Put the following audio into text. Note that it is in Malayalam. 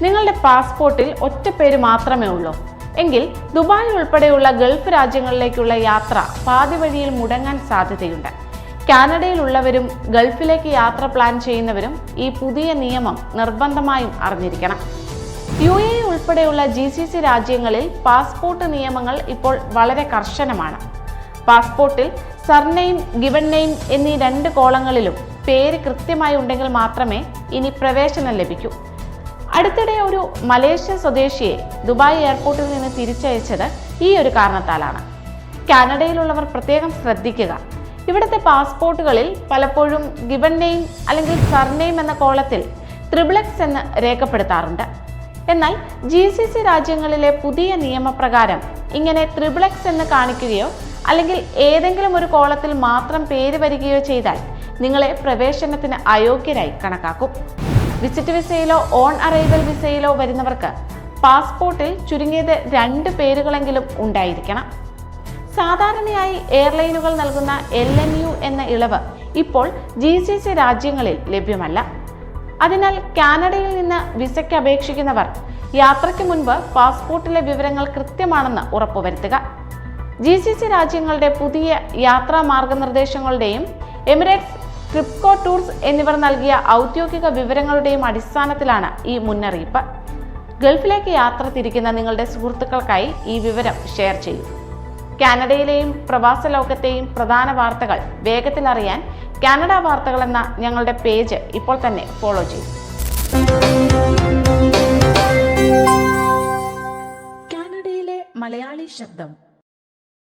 നിങ്ങളുടെ പാസ്പോർട്ടിൽ ഒറ്റ പേര് മാത്രമേ ഉള്ളൂ എങ്കിൽ ദുബായ് ഉൾപ്പെടെയുള്ള ഗൾഫ് രാജ്യങ്ങളിലേക്കുള്ള യാത്ര പാതി വഴിയിൽ മുടങ്ങാൻ സാധ്യതയുണ്ട്. കാനഡയിലുള്ളവരും ഗൾഫിലേക്ക് യാത്ര പ്ലാൻ ചെയ്യുന്നവരും ഈ പുതിയ നിയമം നിർബന്ധമായും അറിഞ്ഞിരിക്കണം. UAE ഉൾപ്പെടെയുള്ള GCC രാജ്യങ്ങളിൽ പാസ്പോർട്ട് നിയമങ്ങൾ ഇപ്പോൾ വളരെ കർശനമാണ്. പാസ്പോർട്ടിൽ സർനെയിം, ഗിവൺ നെയിം എന്നീ 2 കോളങ്ങളിലും പേര് കൃത്യമായി ഉണ്ടെങ്കിൽ മാത്രമേ ഇനി പ്രവേശനം ലഭിക്കൂ. അടുത്തിടെ ഒരു മലേഷ്യ സ്വദേശിയെ ദുബായ് എയർപോർട്ടിൽ നിന്ന് തിരിച്ചയച്ചത് ഈ ഒരു കാരണത്താലാണ്. കാനഡയിലുള്ളവർ പ്രത്യേകം ശ്രദ്ധിക്കുക. ഇവിടുത്തെ പാസ്പോർട്ടുകളിൽ പലപ്പോഴും ഗിവൺ നെയിം അല്ലെങ്കിൽ സർനെയിം എന്ന കോളത്തിൽ XXX എന്ന് രേഖപ്പെടുത്താറുണ്ട്. എന്നാൽ GCC രാജ്യങ്ങളിലെ പുതിയ നിയമപ്രകാരം ഇങ്ങനെ XXX എന്ന് കാണിക്കുകയോ അല്ലെങ്കിൽ ഏതെങ്കിലും ഒരു കോളത്തിൽ മാത്രം പേര് വരികയോ ചെയ്താൽ നിങ്ങളെ പ്രവേശനത്തിന് അയോഗ്യരായി കണക്കാക്കും. വിസിറ്റ് വിസയിലോ ഓൺ അറൈവൽ വിസയിലോ വരുന്നവർക്ക് പാസ്പോർട്ടിൽ ചുരുങ്ങിയത് 2 പേരുകളെങ്കിലും ഉണ്ടായിരിക്കണം. സാധാരണയായി എയർലൈനുകൾ നൽകുന്ന LMU എന്ന ഇളവ് ഇപ്പോൾ GCC രാജ്യങ്ങളിൽ ലഭ്യമല്ല. അതിനാൽ കാനഡയിൽ നിന്ന് വിസയ്ക്ക് അപേക്ഷിക്കുന്നവർ യാത്രയ്ക്ക് മുൻപ് പാസ്പോർട്ടിലെ വിവരങ്ങൾ കൃത്യമാണെന്ന് ഉറപ്പുവരുത്തുക. GCC രാജ്യങ്ങളുടെ പുതിയ യാത്രാ മാർഗനിർദ്ദേശങ്ങളുടെയും എമിറേറ്റ്സ്, ട്രിപ്കോ ടൂർസ് എന്നിവർ നൽകിയ ഔദ്യോഗിക വിവരങ്ങളുടെയും അടിസ്ഥാനത്തിലാണ് ഈ മുന്നറിയിപ്പ്. ഗൾഫിലേക്ക് യാത്ര തിരിക്കുന്ന നിങ്ങളുടെ സുഹൃത്തുക്കൾക്കായി ഈ വിവരം ഷെയർ ചെയ്യൂ. കാനഡയിലെയും പ്രവാസ ലോകത്തെയും പ്രധാന വാർത്തകൾ വേഗത്തിൽ അറിയാൻ കാനഡ വാർത്തകൾ എന്ന ഞങ്ങളുടെ പേജ് ഇപ്പോൾ തന്നെ ഫോളോ ചെയ്യൂ. കാനഡയിലെ മലയാളി ശബ്ദം.